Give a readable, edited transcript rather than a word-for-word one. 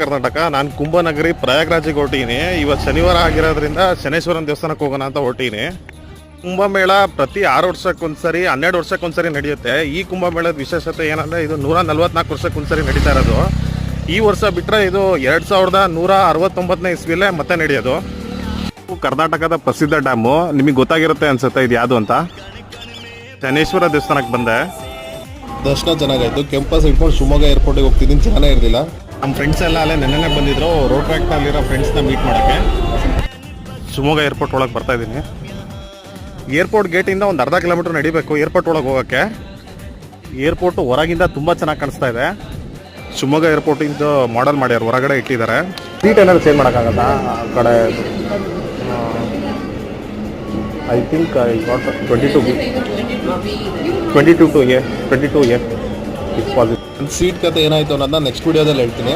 ಕರ್ನಾಟಕ. ನಾನು ಕುಂಭನಗರಿ ಪ್ರಯಾಗ್ರಾಜಿಗೆ ಹೊರಟೀನಿ. ಇವತ್ತು ಶನಿವಾರ ಆಗಿರೋದ್ರಿಂದ ಶನೇಶ್ವರನ ದೇವಸ್ಥಾನಕ್ಕೆ ಹೋಗೋಣ ಅಂತ ಹೊರಟೀನಿ. ಕುಂಭಮೇಳ ಪ್ರತಿ 6 ವರ್ಷಕ್ಕೊಂದ್ಸರಿ 12 ವರ್ಷಕ್ಕೊಂದ್ಸರಿ ನಡೆಯುತ್ತೆ. ಈ ಕುಂಭಮೇಳದ ವಿಶೇಷತೆ ಏನಂದರೆ ಇದು 144 ವರ್ಷಕ್ಕೊಂದ್ಸರಿ ನಡೀತಾ ಇರೋದು. ಈ ವರ್ಷ ಬಿಟ್ಟರೆ ಇದು 2169ನೇ ಇಸ್ವಿಲೇ ಮತ್ತೆ ನಡೆಯೋದು. ಕರ್ನಾಟಕದ ಪ್ರಸಿದ್ಧ ಡ್ಯಾಮು, ನಿಮಗೆ ಗೊತ್ತಾಗಿರುತ್ತೆ ಅನ್ಸುತ್ತೆ ಇದು ಯಾವುದು ಅಂತ. ಶನೇಶ್ವರ ದೇವಸ್ಥಾನಕ್ಕೆ ಬಂದೆ, ದರ್ಶನ ಚೆನ್ನಾಗಾಯ್ತು. ಕೆಂಪಸ್ ಇಟ್ಕೊಂಡು ಶಿವಮೊಗ್ಗ ಏರ್ಪೋರ್ಟಿಗೆ ಹೋಗ್ತಿದ್ದೀನಿ, ಚೆನ್ನಾಗೇ ಇರಲಿಲ್ಲ. ನಮ್ಮ ಫ್ರೆಂಡ್ಸ್ ಎಲ್ಲ ಅಲ್ಲೇ ನೆನ್ನೆ ಬಂದಿದ್ರು. ರೋಡ್ ಟ್ರ್ಯಾಕ್ನಲ್ಲಿರೋ ಫ್ರೆಂಡ್ಸ್ನ ಮೀಟ್ ಮಾಡೋಕ್ಕೆ ಶಿವಮೊಗ್ಗ ಏರ್ಪೋರ್ಟ್ ಒಳಗೆ ಬರ್ತಾ ಇದ್ದೀನಿ. ಏರ್ಪೋರ್ಟ್ ಗೇಟಿಂದ ಒಂದು ಅರ್ಧ ಕಿಲೋಮೀಟ್ರ್ ನಡಿಬೇಕು ಏರ್ಪೋರ್ಟ್ ಒಳಗೆ ಹೋಗೋಕ್ಕೆ. ಏರ್ಪೋರ್ಟು ಹೊರಗಿಂದ ತುಂಬ ಚೆನ್ನಾಗಿ ಕಾಣಿಸ್ತಾ ಇದೆ. ಶಿವಮೊಗ್ಗ ಏರ್ಪೋರ್ಟಿಂದ ಮಾಡೆಲ್ ಮಾಡ್ಯಾರ, ಹೊರಗಡೆ ಇಟ್ಟಿದ್ದಾರೆ. ಸೀಟ್ ಏನಾದ್ರು ಚೇಂಜ್ ಮಾಡೋಕ್ಕಾಗತ್ತಾ ಆ ಕಡೆ? I think I got 22 A it's possible. Seat ಕತೆ ಏನಾಯಿತು ಅನ್ನೋದನ್ನ ನೆಕ್ಸ್ಟ್ ವೀಡಿಯೋದಲ್ಲಿ ಹೇಳ್ತೀನಿ.